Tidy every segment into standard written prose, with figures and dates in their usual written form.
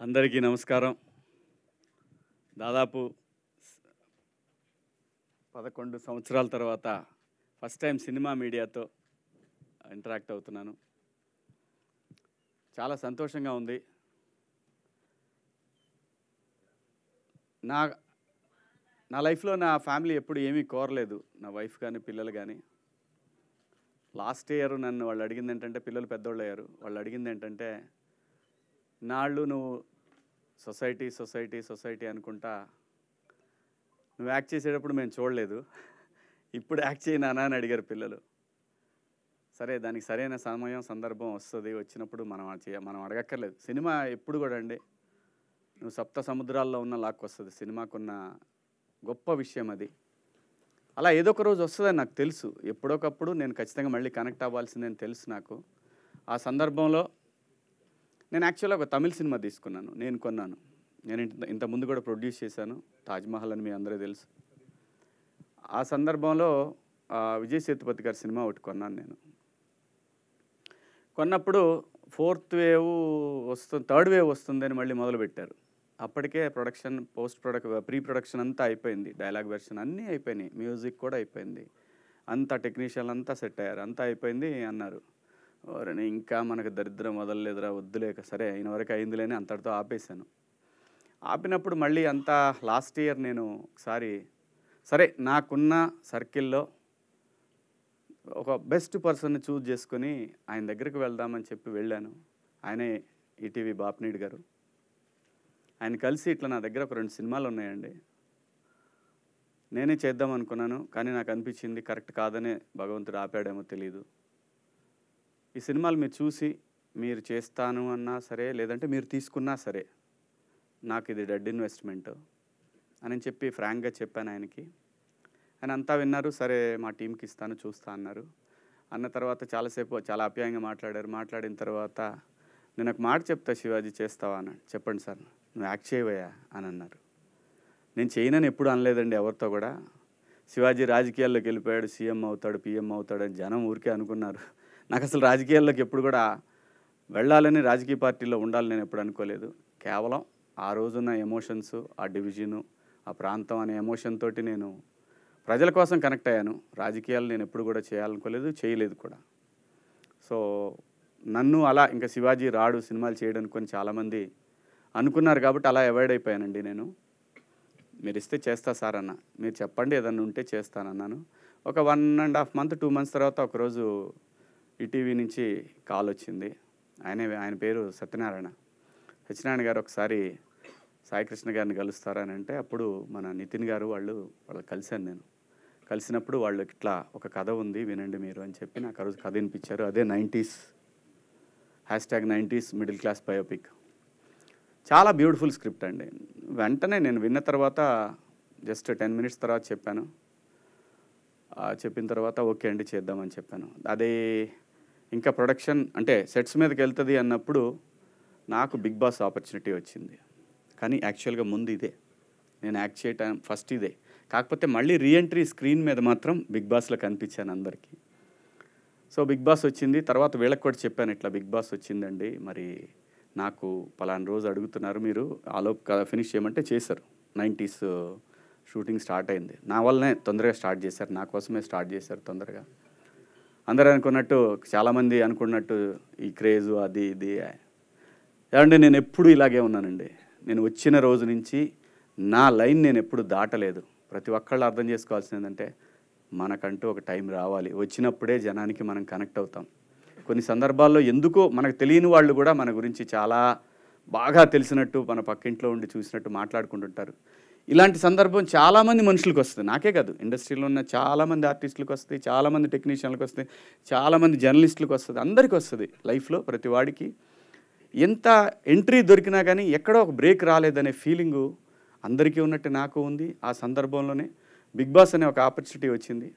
అందరికీ నమస్కారం. దాదాపు 11 సంవత్సరాల తర్వాత ఫస్ట్ టైం సినిమా మీడియాతో ఇంటరాక్ట్ అవుతున్నాను. చాలా సంతోషంగా ఉంది. నా లైఫ్లో నా ఫ్యామిలీ ఎప్పుడు ఏమీ కోరలేదు, నా వైఫ్ కానీ పిల్లలు కానీ. లాస్ట్ ఇయర్ నన్ను వాళ్ళు అడిగింది ఏంటంటే, పిల్లలు పెద్దోళ్ళు అయ్యారు, వాళ్ళు అడిగింది ఏంటంటే, నాళ్ళు నువ్వు సొసైటీ సొసైటీ సొసైటీ అనుకుంటా నువ్వు యాక్ట్ చేసేటప్పుడు మేము చూడలేదు, ఇప్పుడు యాక్ట్ చేయనా అని అడిగారు పిల్లలు. సరే, దానికి సరైన సమయం సందర్భం వస్తుంది, వచ్చినప్పుడు మనం అడగక్కర్లేదు. సినిమా ఎప్పుడు కూడా అండి, నువ్వు సప్త సముద్రాల్లో ఉన్న లాక్కొస్తుంది. సినిమాకున్న గొప్ప విషయం అది. అలా ఏదో ఒక రోజు వస్తుందని నాకు తెలుసు. ఎప్పుడొకప్పుడు నేను ఖచ్చితంగా మళ్ళీ కనెక్ట్ అవ్వాల్సిందని తెలుసు నాకు. ఆ సందర్భంలో నేను యాక్చువల్గా ఒక తమిళ సినిమా తీసుకున్నాను, నేను కొన్నాను. నేను ఇంతకుముందు కూడా ప్రొడ్యూస్ చేశాను, తాజ్మహల్ అని మీ అందరూ తెలుసు. ఆ సందర్భంలో విజయ్ సేతుపతి గారి సినిమా ఒకటి కొన్నాను నేను. కొన్నప్పుడు థర్డ్ వేవ్ వస్తుందని మళ్ళీ మొదలుపెట్టారు. అప్పటికే ప్రొడక్షన్, ప్రీ ప్రొడక్షన్ అంతా అయిపోయింది, డైలాగ్ వెర్షన్ అన్నీ అయిపోయినాయి, మ్యూజిక్ కూడా అయిపోయింది, అంతా టెక్నీషియన్లు అంతా సెట్ అయ్యారు, అంతా అయిపోయింది అన్నారు. ఇంకా మనకు దరిద్రం వదలలేదురా, వద్దులేక సరే అయిన వరకు అయిందిలేని అంతటితో ఆపేశాను. ఆపినప్పుడు మళ్ళీ అంతా లాస్ట్ ఇయర్ నేను ఒకసారి సరే నాకున్న సర్కిల్లో ఒక బెస్ట్ పర్సన్ని చూజ్ చేసుకొని ఆయన దగ్గరికి వెళ్దామని చెప్పి వెళ్ళాను. ఆయనే ఈటీవీ బాపినీడు గారు. ఆయన కలిసి ఇట్లా నా దగ్గర ఒక 2 సినిమాలు ఉన్నాయండి, నేనే చేద్దాం అనుకున్నాను, కానీ నాకు అనిపించింది కరెక్ట్ కాదనే భగవంతుడు ఆపాడేమో తెలియదు. ఈ సినిమాలు మీరు చూసి మీరు చేస్తాను అన్నా సరే, లేదంటే మీరు తీసుకున్నా సరే, నాకు ఇది డెడ్ ఇన్వెస్ట్మెంట్ అని చెప్పి ఫ్రాంక్గా చెప్పాను ఆయనకి. ఆయన అంతా విన్నారు. సరే మా టీంకి ఇస్తాను, చూస్తా అన్నారు. అన్న తర్వాత చాలాసేపు చాలా ఆప్యాయంగా మాట్లాడారు. మాట్లాడిన తర్వాత నేను ఒక మాట చెప్తా, శివాజీ చేస్తావా అన్నాడు. చెప్పండి సార్, నువ్వు యాక్ట్ చేయవయ్యా అని అన్నారు. నేను చేయనని ఎప్పుడు అనలేదండి ఎవరితో కూడా. శివాజీ రాజకీయాల్లోకి వెళ్ళిపోయాడు, సీఎం అవుతాడు, పిఎం అవుతాడు అని జనం ఊరికే అనుకున్నారు. నాకు అసలు రాజకీయాల్లోకి ఎప్పుడు కూడా వెళ్ళాలని, రాజకీయ పార్టీలో ఉండాలని నేను ఎప్పుడు అనుకోలేదు. కేవలం ఆ రోజున్న ఎమోషన్స్, ఆ డివిజను, ఆ ప్రాంతం అనే ఎమోషన్ తోటి నేను ప్రజల కోసం కనెక్ట్ అయ్యాను. రాజకీయాలు నేను ఎప్పుడు కూడా చేయాలనుకోలేదు, చేయలేదు కూడా. సో నన్ను అలా ఇంకా శివాజీ రాడు సినిమాలు చేయడానికి కొని చాలామంది అనుకున్నారు కాబట్టి అలా అవాయిడ్ అయిపోయానండి నేను. మీరు ఇస్తే చేస్తా సార్ అన్న, మీరు చెప్పండి ఏదన్నా ఉంటే చేస్తానన్నాను. ఒక 1.5 month 2 months తర్వాత ఒకరోజు ఈటీవీ నుంచి కాల్ వచ్చింది. ఆయన పేరు సత్యనారాయణ గారు. ఒకసారి సాయికృష్ణ గారిని కలుస్తారని అంటే, అప్పుడు మన నితిన్ గారు వాళ్ళు కలిశాను నేను. కలిసినప్పుడు వాళ్ళు ఇట్లా ఒక కథ ఉంది వినండి మీరు అని చెప్పి నాకు ఆ రోజు కథ వినిపించారు. అదే 90s #90s middle class biopic. చాలా బ్యూటిఫుల్ స్క్రిప్ట్ అండి. వెంటనే నేను విన్న తర్వాత జస్ట్ 10 minutes తర్వాత చెప్పాను. చెప్పిన తర్వాత ఓకే అండి చేద్దామని చెప్పాను. అదే ఇంకా ప్రొడక్షన్ అంటే సెట్స్ మీదకి వెళ్తుంది అన్నప్పుడు నాకు బిగ్ బాస్ ఆపర్చునిటీ వచ్చింది. కానీ యాక్చువల్గా ముందు ఇదే నేను యాక్ట్ చేయటం ఫస్ట్ ఇదే. కాకపోతే మళ్ళీ రీఎంట్రీ స్క్రీన్ మీద మాత్రం బిగ్ బాస్లో కనిపించాను అందరికీ. సో బిగ్ బాస్ వచ్చింది తర్వాత వీళ్ళకి కూడా చెప్పాను, ఇట్లా బిగ్ బాస్ వచ్చిందండి, మరి నాకు పలానా రోజు అడుగుతున్నారు, మీరు ఆలోపు ఫినిష్ చేయమంటే చేశారు. 90s షూటింగ్ స్టార్ట్ అయింది. నా వల్లనే తొందరగా స్టార్ట్ చేశారు, నా కోసమే స్టార్ట్ చేశారు తొందరగా. అందరూ అనుకున్నట్టు, చాలామంది అనుకున్నట్టు ఈ క్రేజు అది ఇది ఏమంటే నేను ఎప్పుడు ఇలాగే ఉన్నానండి. నేను వచ్చిన రోజు నుంచి నా లైన్ నేను ఎప్పుడు దాటలేదు. ప్రతి ఒక్కళ్ళు అర్థం చేసుకోవాల్సింది ఏంటంటే, మనకంటూ ఒక టైం రావాలి, వచ్చినప్పుడే జనానికి మనం కనెక్ట్ అవుతాం. కొన్ని సందర్భాల్లో ఎందుకో మనకు తెలియని వాళ్ళు కూడా మన గురించి చాలా బాగా తెలిసినట్టు, మన పక్కింట్లో ఉండి చూసినట్టు మాట్లాడుకుంటుంటారు. ఇలాంటి సందర్భం చాలామంది మనుషులకు వస్తుంది, నాకే కాదు, ఇండస్ట్రీలో ఉన్న చాలామంది ఆర్టిస్టులకు వస్తుంది, చాలామంది టెక్నీషియన్లకు వస్తుంది, చాలామంది జర్నలిస్టులకు వస్తుంది, అందరికీ వస్తుంది. లైఫ్లో ప్రతి వాడికి ఎంత ఎంట్రీ దొరికినా కానీ ఎక్కడో ఒక బ్రేక్ రాలేదనే ఫీలింగు అందరికీ ఉన్నట్టు నాకు ఉంది. ఆ సందర్భంలోనే బిగ్ బాస్ అనే ఒక ఆపర్చునిటీ వచ్చింది.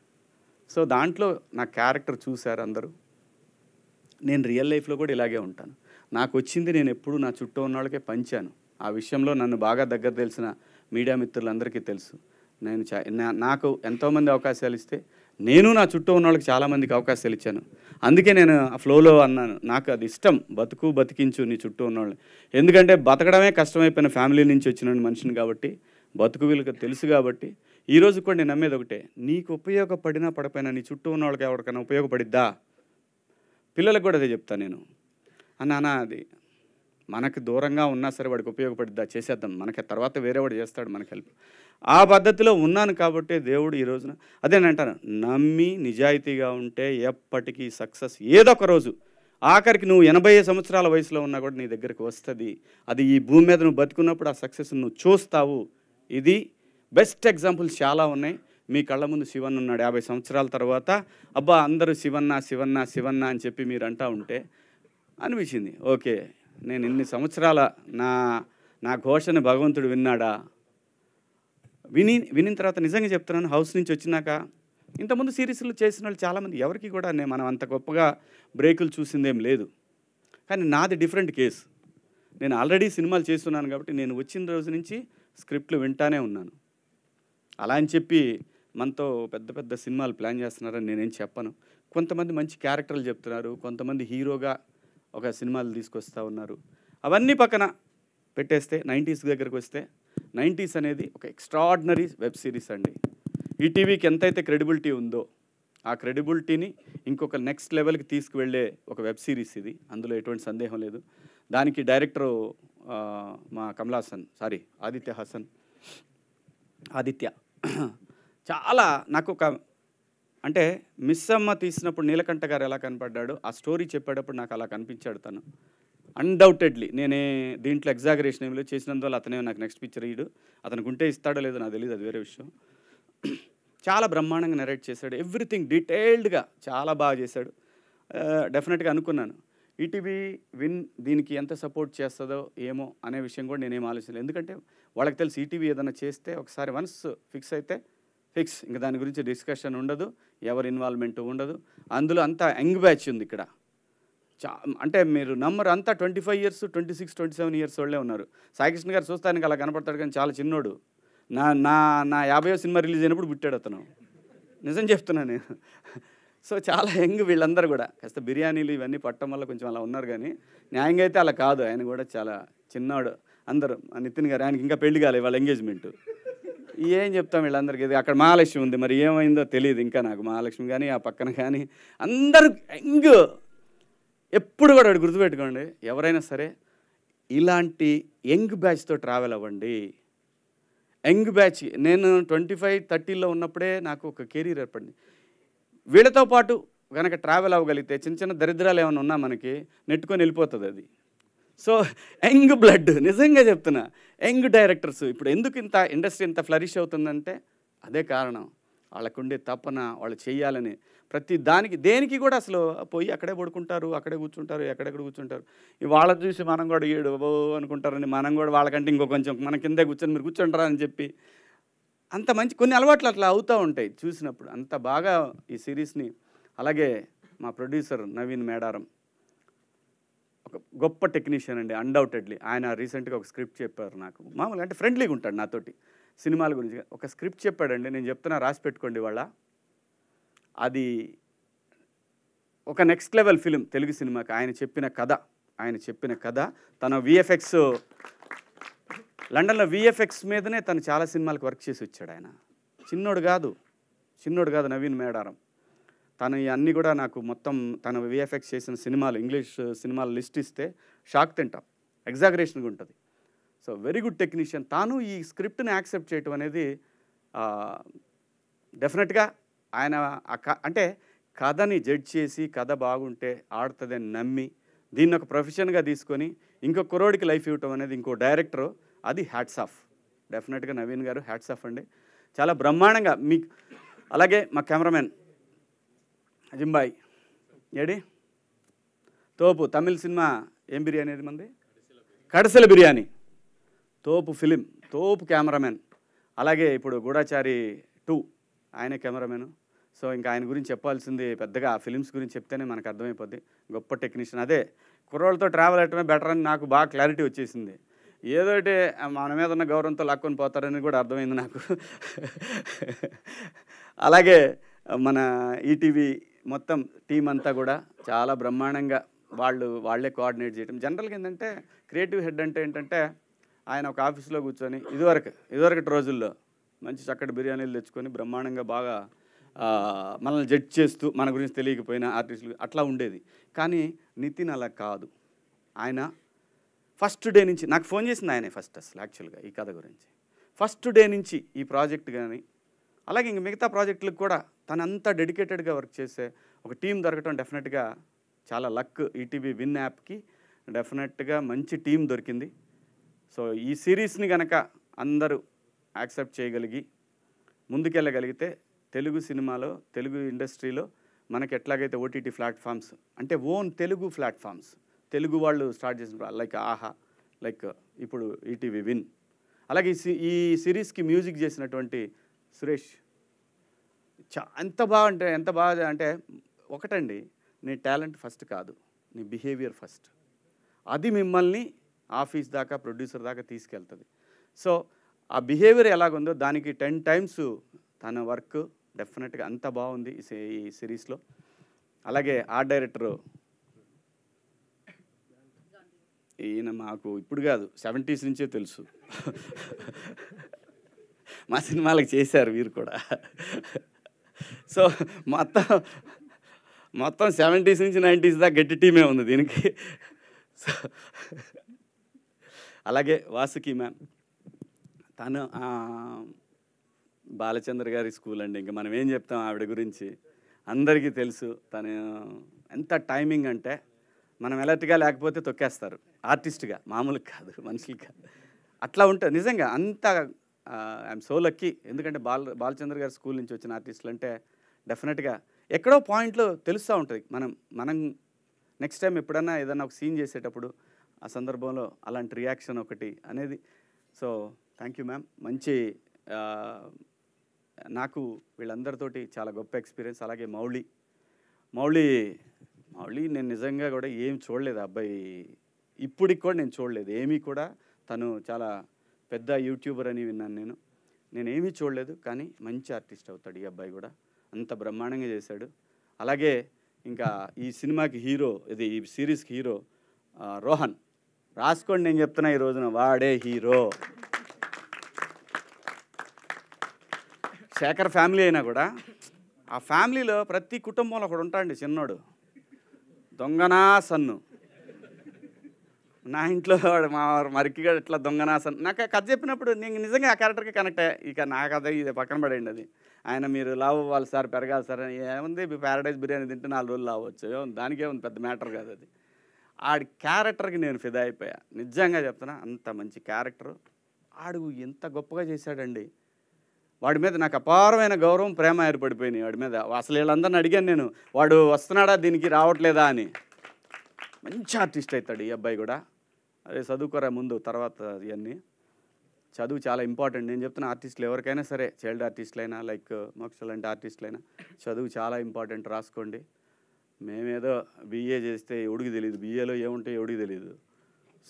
సో దాంట్లో నా క్యారెక్టర్ చూశారు అందరూ. నేను రియల్ లైఫ్లో కూడా ఇలాగే ఉంటాను. నాకు వచ్చింది నేను ఎప్పుడు నా చుట్టూ ఉన్న వాళ్ళకే పంచాను. ఆ విషయంలో నన్ను బాగా దగ్గర తెలిసిన మీడియా మిత్రులందరికీ తెలుసు. నాకు ఎంతోమంది అవకాశాలు ఇస్తే నేను నా చుట్టూ ఉన్న వాళ్ళకి చాలామందికి అవకాశాలు ఇచ్చాను. అందుకే నేను ఆ ఫ్లోలో అన్నాను, నాకు అది ఇష్టం, బతికించు నీ చుట్టూ ఉన్నవాళ్ళని. ఎందుకంటే బతకడమే కష్టమైపోయిన ఫ్యామిలీ నుంచి వచ్చిన మనిషిని కాబట్టి, బతుకు వీళ్ళకి తెలుసు కాబట్టి, ఈరోజు కూడా నేను నమ్మేది ఒకటే, నీకు ఉపయోగపడినా పడపోయినా నీ చుట్టూ ఉన్న వాళ్ళకి ఎవరికైనా ఉపయోగపడిద్దా? పిల్లలకు కూడా అదే చెప్తాను నేను. అన్న అది మనకు దూరంగా ఉన్నా సరే వాడికి ఉపయోగపడిద్దా, చేసేద్దాం, మనకి తర్వాత వేరేవాడు చేస్తాడు మనకి హెల్ప్. ఆ పద్ధతిలో ఉన్నాను కాబట్టి దేవుడు ఈ రోజున అదేనంటాను, నమ్మి నిజాయితీగా ఉంటే ఎప్పటికీ సక్సెస్ ఏదో ఒక రోజు, ఆఖరికి నువ్వు 80 సంవత్సరాల వయసులో ఉన్నా కూడా నీ దగ్గరికి వస్తుంది. అది ఈ భూమి మీద నువ్వు బతుకున్నప్పుడు ఆ సక్సెస్ నువ్వు చూస్తావు. ఇది బెస్ట్ ఎగ్జాంపుల్స్ చాలా ఉన్నాయి. మీ కళ్ళ ముందు శివన్న ఉన్నాడు. 50 సంవత్సరాల తర్వాత అబ్బా అందరూ శివన్న శివన్న శివన్న అని చెప్పి మీరు అంటూ ఉంటే అనిపించింది, ఓకే నేను ఇన్ని సంవత్సరాల నా ఘోషని భగవంతుడు విన్నాడా? వినిన తర్వాత నిజంగా చెప్తున్నాను, హౌస్ నుంచి వచ్చినాక ఇంతకుముందు సిరీస్లు చేసిన వాళ్ళు చాలామంది, ఎవరికి కూడా మనం అంత గొప్పగా బ్రేకులు చూసిందేం లేదు. కానీ నాది డిఫరెంట్ కేసు. నేను ఆల్రెడీ సినిమాలు చేస్తున్నాను కాబట్టి నేను వచ్చిన రోజు నుంచి స్క్రిప్ట్లు వింటానే ఉన్నాను. అలా అని చెప్పి మనతో పెద్ద పెద్ద సినిమాలు ప్లాన్ చేస్తున్నారని నేనేం చెప్పను. కొంతమంది మంచి క్యారెక్టర్లు చెప్తున్నారు, కొంతమంది హీరోగా ఒక సినిమాలు తీసుకొస్తూ ఉన్నారు. అవన్నీ పక్కన పెట్టేస్తే 90s దగ్గరకు వస్తే, 90s అనేది ఒక ఎక్స్ట్రాడినరీ వెబ్ సిరీస్ అండి. ఈటీవీకి ఎంతైతే క్రెడిబిలిటీ ఉందో ఆ క్రెడిబిలిటీని ఇంకొక నెక్స్ట్ లెవెల్కి తీసుకువెళ్ళే ఒక వెబ్ సిరీస్ ఇది, అందులో ఎటువంటి సందేహం లేదు. దానికి డైరెక్టరు మా ఆదిత్య చాలా నాకు ఒక అంటే మిస్ అమ్మ తీసినప్పుడు నీలకంఠ గారు ఎలా కనపడ్డాడో ఆ స్టోరీ చెప్పేటప్పుడు నాకు అలా కనిపించాడు తను. అన్డౌటెడ్లీ నేనే దీంట్లో ఎగ్జాగరేషన్ ఏమి లేదు, చేసినందువల్ల అతనే నాకు నెక్స్ట్ పిక్చర్ ఇయ్యడు, అతనికి ఉంటే ఇస్తాడో లేదో నాకు తెలియదు, అది వేరే విషయం. చాలా బ్రహ్మాండంగా నెరేట్ చేశాడు, ఎవ్రీథింగ్ డీటెయిల్డ్గా చాలా బాగా చేశాడు. డెఫినెట్గా అనుకున్నాను ఈటీవీ దీనికి ఎంత సపోర్ట్ చేస్తుందో ఏమో అనే విషయం కూడా నేనేం ఆలోచించలేదు. ఎందుకంటే వాళ్ళకి తెలుసు ఈటీవీ ఏదైనా చేస్తే ఒకసారి వన్స్ ఫిక్స్ అయితే ఫిక్స్, ఇంకా దాని గురించి డిస్కషన్ ఉండదు, ఎవరి ఇన్వాల్వ్మెంట్ ఉండదు. అందులో అంతా యంగ్ బ్యాచ్ ఉంది ఇక్కడ. అంటే మీరు నమ్మరు, అంతా 25 years 26, 27 years వాళ్ళే ఉన్నారు. సాయికృష్ణ గారు చూస్తానికి అలా కనపడతాడు కానీ చాలా చిన్నోడు. నా 50వ సినిమా రిలీజ్ అయినప్పుడు పుట్టాడు అతను, నిజం చెప్తున్నాను నేను. సో చాలా యంగ్ వీళ్ళందరూ కూడా. కాస్త బిర్యానీలు ఇవన్నీ పట్టడం వల్ల కొంచెం అలా ఉన్నారు, కానీ న్యాయంగా అయితే అలా కాదు. ఆయన కూడా చాలా చిన్నాడు. అందరూ నితిన్ గారు, ఆయనకి ఇంకా పెళ్లి కాలేదు, వాళ్ళ ఎంగేజ్మెంట్. ఏం చెప్తాం వీళ్ళందరికీ. అక్కడ మహాలక్ష్మి ఉంది, మరి ఏమైందో తెలియదు ఇంకా నాకు. మహాలక్ష్మి కానీ ఆ పక్కన కానీ అందరూ యంగ్. ఎప్పుడు కూడా వాడు గుర్తుపెట్టుకోండి, ఎవరైనా సరే ఇలాంటి యంగ్ బ్యాచ్తో ట్రావెల్ అవ్వండి. యంగ్ బ్యాచ్, నేను 25, 30లో ఉన్నప్పుడే నాకు ఒక కెరీర్ ఏర్పడింది. వీళ్ళతో పాటు కనుక ట్రావెల్ అవ్వగలిగితే చిన్న చిన్న దరిద్రాలు ఏమైనా ఉన్నా మనకి నెట్టుకొని వెళ్ళిపోతుంది అది. సో యంగ్ బ్లడ్, నిజంగా చెప్తున్నా, యంగ్ డైరెక్టర్స్ ఇప్పుడు ఎందుకు ఇంత ఇండస్ట్రీ ఇంత ఫ్లరిష్ అవుతుందంటే అదే కారణం. వాళ్ళకుండే తపన, వాళ్ళు చేయాలని ప్రతి దానికి దేనికి కూడా అసలు పోయి అక్కడే పడుకుంటారు, అక్కడే కూర్చుంటారు, ఎక్కడెక్కడ కూర్చుంటారు. వాళ్ళని చూసి మనం కూడా ఏడు అనుకుంటారని మనం కూడా వాళ్ళకంటే ఇంకో కొంచెం మన కిందే కూర్చొని మీరు కూర్చుంటారా అని చెప్పి అంత మంచి కొన్ని అలవాట్లు అట్లా అవుతూ ఉంటాయి చూసినప్పుడు. అంత బాగా ఈ సిరీస్ని. అలాగే మా ప్రొడ్యూసర్ నవీన్ మేడారం ఒక గొప్ప టెక్నీషియన్ అండి, అన్డౌటెడ్లీ. ఆయన రీసెంట్గా ఒక స్క్రిప్ట్ చెప్పారు నాకు. మామూలుగా అంటే ఫ్రెండ్లీగా ఉంటాడు నాతోటి, సినిమాల గురించి ఒక స్క్రిప్ట్ చెప్పాడండి. నేను చెప్తున్నా, రాసి పెట్టుకోండి వాళ్ళ. అది ఒక నెక్స్ట్ లెవెల్ ఫిలిం తెలుగు సినిమాకి. ఆయన చెప్పిన కథ తన విఎఫ్ఎక్స్, లండన్లో విఎఫ్ఎక్స్ మీదనే తను చాలా సినిమాలకు వర్క్ చేసి వచ్చాడు. ఆయన చిన్నోడు కాదు నవీన్ మేడారం. తను అన్నీ కూడా నాకు మొత్తం తన విఎఫ్ఎక్స్ చేసిన సినిమాలు, ఇంగ్లీష్ సినిమాలు లిస్ట్ ఇస్తే షాక్ తింటాం, ఎగ్జాగరేషన్గా ఉంటుంది. So very good technician. తాను ఈ స్క్రిప్ట్ని యాక్సెప్ట్ చేయటం అనేది డెఫినెట్గా ఆయన అంటే కథని జడ్జ్ చేసి కథ బాగుంటే ఆడుతుందని నమ్మి దీన్ని ఒక ప్రొఫెషన్గా తీసుకొని ఇంకో కుర్రోడికి లైఫ్ ఇవ్వటం అనేది ఇంకో డైరెక్టరు, అది హ్యాట్స్ ఆఫ్. డెఫినెట్గా నవీన్ గారు హ్యాట్స్ ఆఫ్ అండి, చాలా బ్రహ్మాండంగా మీకు. అలాగే మా కెమెరామెన్ అజింబాయ్ ఏడి తోపు, తమిళ సినిమా ఏం బిర్యానీ అది మంది, కడసల బిర్యానీ, తోపు ఫిలిం, తోపు కెమెరామెన్. అలాగే ఇప్పుడు గూఢచారి 2 ఆయనే కెమెరామెన్. సో ఇంకా ఆయన గురించి చెప్పాల్సింది పెద్దగా, ఆ ఫిలిమ్స్ గురించి చెప్తేనే మనకు అర్థమైపోద్ది. గొప్ప టెక్నీషియన్. అదే కుర్రోళ్ళతో ట్రావెల్ అవ్వటమే బెటర్ అని నాకు బాగా క్లారిటీ వచ్చేసింది. ఏదోటి మన మీద ఉన్న గౌరవంతో లాక్కొని పోతారని కూడా అర్థమైంది నాకు. అలాగే మన ఈటీవీ మొత్తం టీం అంతా కూడా చాలా బ్రహ్మాండంగా వాళ్ళే కోఆర్డినేట్ చేయడం. జనరల్గా ఏంటంటే క్రియేటివ్ హెడ్ అంటే ఏంటంటే ఆయన ఒక ఆఫీస్లో కూర్చొని ఇదివరకటి రోజుల్లో మంచి చక్కటి బిర్యానీలు తెచ్చుకొని బ్రహ్మాండంగా బాగా మనల్ని జడ్జ్ చేస్తూ మన గురించి తెలియకపోయినా ఆర్టిస్టులు అట్లా ఉండేది. కానీ నితిన్ అలా కాదు. ఆయన ఫస్ట్ డే నుంచి నాకు ఫోన్ చేసింది ఆయనే ఫస్ట్ అసలు యాక్చువల్గా ఈ కథ గురించి. ఫస్ట్ డే నుంచి ఈ ప్రాజెక్ట్ కానీ అలాగే ఇంక మిగతా ప్రాజెక్టులకు కూడా తనంతా డెడికేటెడ్గా వర్క్ చేసే ఒక టీం దొరకటం డెఫినెట్గా చాలా లక్. ఈటీవీ విన్ యాప్కి డెఫినెట్గా మంచి టీం దొరికింది. సో ఈ సిరీస్ని కనుక అందరూ యాక్సెప్ట్ చేయగలిగి ముందుకెళ్ళగలిగితే తెలుగు సినిమాలో తెలుగు ఇండస్ట్రీలో మనకి ఎట్లాగైతే ఓటీటీ ప్లాట్ఫామ్స్ అంటే ఓన్ తెలుగు ప్లాట్ఫామ్స్ తెలుగు వాళ్ళు స్టార్ట్ చేసిన లైక్ ఆహా, లైక్ ఇప్పుడు ఈటీవీ విన్, అలాగే ఈ సిరీస్కి మ్యూజిక్ చేసినటువంటి సురేష్ ఎంత బాగా అంటే ఒకటండి, నీ టాలెంట్ ఫస్ట్ కాదు, నీ బిహేవియర్ ఫస్ట్. అది మిమ్మల్ని ఆఫీస్ దాకా ప్రొడ్యూసర్ దాకా తీసుకెళ్తుంది. సో ఆ బిహేవియర్ ఎలాగుందో దానికి 10 టైమ్స్ తన వర్క్ డెఫినెట్గా అంత బాగుంది ఈ సిరీస్లో. అలాగే ఆర్ట్ డైరెక్టరు ఈయన మాకు ఇప్పుడు కాదు 70s నుంచే తెలుసు. మా సినిమాలకు చేశారు వీరు కూడా. సో మొత్తం 70s నుంచి 90s దాకా గట్టి టీమే ఉంది దీనికి. సో అలాగే వాసుకి మ్యామ్, తను బాలచంద్ర గారి స్కూల్ అండి, ఇంకా మనం ఏం చెప్తాం ఆవిడ గురించి అందరికీ తెలుసు. తను ఎంత టైమింగ్ అంటే మనం ఎలర్ట్గా లేకపోతే తొక్కేస్తారు ఆర్టిస్ట్గా, మామూలుగా కాదు మనుషులుగా. అట్లా ఉంటుంది నిజంగా. అంత ఐఎమ్ సో లక్కీ. ఎందుకంటే బాలచంద్ర గారి స్కూల్ నుంచి వచ్చిన ఆర్టిస్టులు అంటే డెఫినెట్గా ఎక్కడో పాయింట్లో తెలుస్తూ ఉంటుంది. మనం నెక్స్ట్ టైం ఎప్పుడన్నా ఏదన్నా ఒక సీన్ చేసేటప్పుడు ఆ సందర్భంలో అలాంటి రియాక్షన్ ఒకటి అనేది. So thank you ma'am. మంచి నాకు వీళ్ళందరితోటి చాలా గొప్ప ఎక్స్పీరియన్స్. అలాగే మౌళి నేను నిజంగా కూడా ఏం చూడలేదు అబ్బాయి, ఇప్పటికి కూడా నేను చూడలేదు ఏమీ కూడా. తను చాలా పెద్ద యూట్యూబర్ అని విన్నాను నేనేమీ చూడలేదు, కానీ మంచి ఆర్టిస్ట్ అవుతాడు ఈ అబ్బాయి కూడా. అంత బ్రహ్మాండంగా చేశాడు. అలాగే ఇంకా ఈ సినిమాకి హీరో, ఈ సిరీస్కి హీరో రోహన్. రాసుకోండి, నేను చెప్తున్నా ఈ రోజున వాడే హీరో. శేఖర్ ఫ్యామిలీ అయినా కూడా ఆ ఫ్యామిలీలో ప్రతి కుటుంబంలో ఒకడు ఉంటాడండి చిన్నోడు, దొంగనా సన్ను. నా ఇంట్లో మా మరికిగా ఇట్లా దొంగనా సన్ను. నాకు కథ చెప్పినప్పుడు నేను నిజంగా ఆ క్యారెక్టర్కి కనెక్ట్ అయ్యా. ఇక నా కథ ఇది పక్కన పడేయండి. అది ఆయన మీరు లావ్ అవ్వాలి సార్, పెరగాలి సార్ అని ఏముంది, ప్యారడైజ్ బిర్యానీ తింటే 4 రోజులు లావచ్చు, దానికేముంది, పెద్ద మ్యాటర్ కాదు అది. ఆడి క్యారెక్టర్కి నేను ఫిదా అయిపోయా, నిజంగా చెప్తున్నా. అంత మంచి క్యారెక్టరు ఆడు ఎంత గొప్పగా చేశాడండి. వాడి మీద నాకు అపారమైన గౌరవం, ప్రేమ ఏర్పడిపోయినాయి వాడి మీద. అసలు వీళ్ళందరిని అడిగాను నేను, వాడు వస్తున్నాడా దీనికి రావట్లేదా అని. మంచి ఆర్టిస్ట్ అవుతాడు ఈ అబ్బాయి కూడా. అదే చదువుకోరా ముందు, తర్వాత ఇవన్నీ చదువు చాలా ఇంపార్టెంట్. నేను చెప్తున్న ఆర్టిస్టులు ఎవరికైనా సరే, చైల్డ్ ఆర్టిస్టులైనా లైక్ మోక్ష లాంటి ఆర్టిస్టులైనా చదువు చాలా ఇంపార్టెంట్, రాసుకోండి. మేమేదో BA చేస్తే ఎవడికి తెలియదు, BAలో ఏముంటాయి ఎవడికి తెలియదు.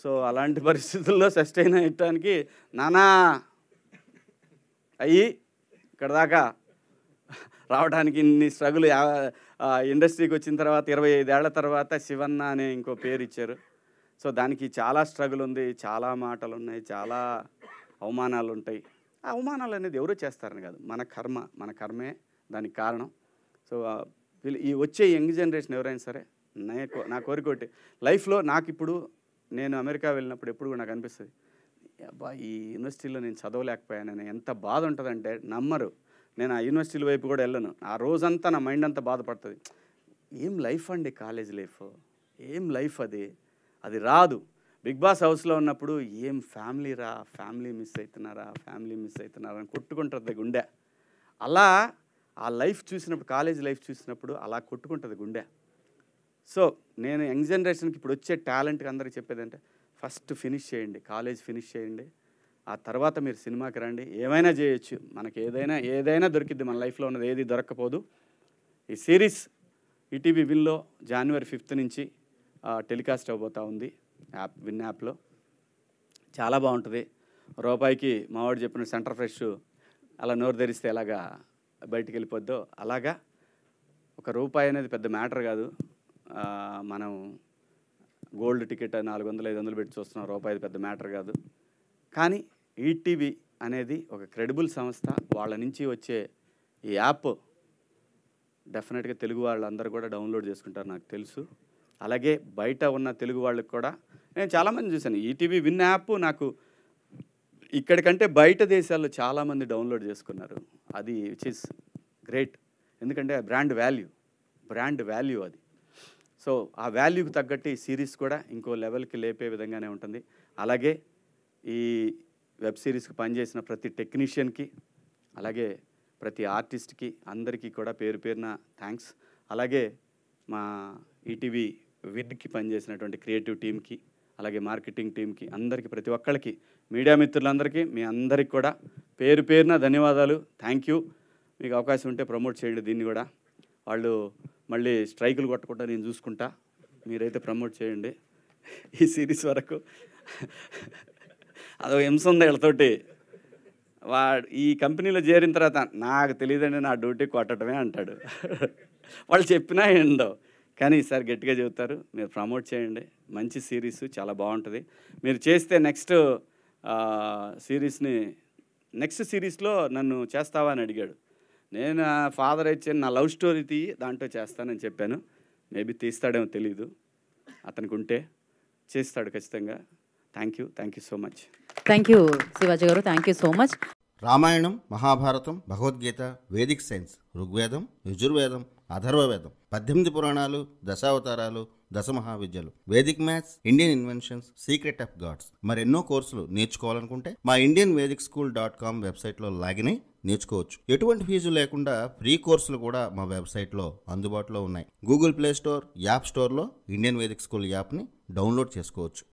సో అలాంటి పరిస్థితుల్లో సస్టైన్ అయ్యటానికి నానా అయ్యి ఇక్కడ దాకా రావడానికి ఇన్ని స్ట్రగుల్. ఇండస్ట్రీకి వచ్చిన తర్వాత 25 ఏళ్ల తర్వాత శివన్న అనే ఇంకో పేరు ఇచ్చారు. సో దానికి చాలా స్ట్రగుల్ ఉంది, చాలా మాటలు ఉన్నాయి, చాలా అవమానాలు ఉంటాయి. ఆ అవమానాలు అనేది ఎవరో చేస్తారని కాదు, మన కర్మే దానికి కారణం. సో ఈ వచ్చే యంగ్ జనరేషన్ ఎవరైనా సరే, నా కోరికోటి లైఫ్లో నాకు ఇప్పుడు నేను అమెరికా వెళ్ళినప్పుడు ఎప్పుడు కూడా నాకు అనిపిస్తుంది, అబ్బా ఈ యూనివర్సిటీలో నేను చదవలేకపోయానని ఎంత బాధ ఉంటుందంటే నమ్మరు. నేను ఆ యూనివర్సిటీల వైపు కూడా వెళ్ళను. ఆ రోజంతా నా మైండ్ అంతా బాధపడుతుంది. ఏం లైఫ్ అండి కాలేజ్ లైఫ్, ఏం లైఫ్ అది రాదు. బిగ్ బాస్ హౌస్లో ఉన్నప్పుడు ఏం ఫ్యామిలీ రా, ఫ్యామిలీ మిస్ అవుతున్నారా అని కొట్టుకుంటుంది గుండె. అలా ఆ లైఫ్ చూసినప్పుడు, కాలేజ్ లైఫ్ చూసినప్పుడు అలా కొట్టుకుంటుంది గుండె. సో నేను యంగ్ జనరేషన్కి ఇప్పుడు వచ్చే టాలెంట్కి అందరికీ చెప్పేదంటే, ఫస్ట్ ఫినిష్ చేయండి, కాలేజ్ ఫినిష్ చేయండి, ఆ తర్వాత మీరు సినిమాకి రండి. ఏమైనా చేయొచ్చు, మనకి ఏదైనా దొరికిద్ది. మన లైఫ్లో ఉన్నది ఏది దొరక్కపోదు. ఈ సిరీస్ ఈటీవీ విన్లో January 5th నుంచి టెలికాస్ట్ అవబోతూ ఉంది విన్ యాప్లో. చాలా బాగుంటుంది. రూపాయికి మావాడు చెప్పిన సెంటర్ ఫ్రెష్ అలా నోరు తెరిస్తే ఎలాగా బయటికి వెళ్ళిపోద్దో అలాగా ఒక రూపాయి అనేది పెద్ద మ్యాటర్ కాదు. మనం గోల్డ్ టికెట్ 400, 500 పెట్టి చూస్తున్నాం, రూపాయి పెద్ద మ్యాటర్ కాదు. కానీ ఈటీవీ అనేది ఒక క్రెడిబుల్ సంస్థ. వాళ్ళ నుంచి వచ్చే ఈ యాప్ డెఫినెట్గా తెలుగు వాళ్ళందరూ కూడా డౌన్లోడ్ చేసుకుంటారు నాకు తెలుసు. అలాగే బయట ఉన్న తెలుగు వాళ్ళకి కూడా నేను చాలామంది చూశాను. ఈటీవీ విన్ యాప్ నాకు ఇక్కడికంటే బయట దేశాల్లో చాలామంది డౌన్లోడ్ చేసుకున్నారు. అది విచ్ ఈస్ గ్రేట్. ఎందుకంటే బ్రాండ్ వాల్యూ అది. సో ఆ వాల్యూకి తగ్గట్టు ఈ సిరీస్ కూడా ఇంకో లెవెల్కి లేపే విధంగానే ఉంటుంది. అలాగే ఈ వెబ్ సిరీస్కి పనిచేసిన ప్రతి టెక్నీషియన్కి, అలాగే ప్రతి ఆర్టిస్ట్కి, అందరికీ కూడా పేరు పేరున థ్యాంక్స్. అలాగే మా ఈటీవీ విడ్కి పనిచేసినటువంటి క్రియేటివ్ టీమ్కి, అలాగే మార్కెటింగ్ టీమ్కి, అందరికీ, ప్రతి ఒక్కళ్ళకి, మీడియా మిత్రులందరికీ, మీ అందరికీ కూడా పేరు పేరున ధన్యవాదాలు. Thank you. మీకు అవకాశం ఉంటే ప్రమోట్ చేయండి దీన్ని కూడా. వాళ్ళు మళ్ళీ స్ట్రైకులు కొట్టకుండా నేను చూసుకుంటా, మీరైతే ప్రమోట్ చేయండి. ఈ సిరీస్ వరకు అదో హింస ఉంది వీళ్ళతోటి. ఈ కంపెనీలో చేరిన తర్వాత నాకు తెలియదండి, నా డ్యూటీ కొట్టడమే అంటాడు. వాళ్ళు చెప్పినా ఏండో, కానీ ఈసారి గట్టిగా చెబుతారు. మీరు ప్రమోట్ చేయండి. మంచి సిరీస్, చాలా బాగుంటుంది. మీరు చేస్తే నెక్స్ట్ సిరీస్లో నన్ను చేస్తావా అని అడిగాడు. నేను ఫాదర్ ఇచ్చాను, నా లవ్ స్టోరీ తీయి, దాంట్లో చేస్తానని చెప్పాను. మేబీ తీస్తాడేమో తెలీదు. అతనికి ఉంటే చేస్తాడు ఖచ్చితంగా. Thank you so much. Thank you Shivaji గారు, thank you so much. Ramayanam, Mahabharatam, Bhagavadgita, vedic science, Rigvedam, Yajurvedam, Atharvavedam, 18 పురాణాలు, దశావతారాలు, దశమహావిద్యలు, vedic maths, Indian inventions, secret of gods, మరెన్నో కోర్సులు నేర్చుకోవాలనుకుంటే మా indianvedicSchool.com వెబ్సైట్లో లాగిన్ అయి నేర్చుకోవచ్చు. ఎటువంటి ఫీజు లేకుండా ఫ్రీ కోర్సులు కూడా మా వెబ్సైట్లో అందుబాటులో ఉన్నాయి. గూగుల్ ప్లే స్టోర్, యాప్ స్టోర్లో ఇండియన్ వేదిక్ స్కూల్ యాప్ని డౌన్లోడ్ చేసుకోవచ్చు.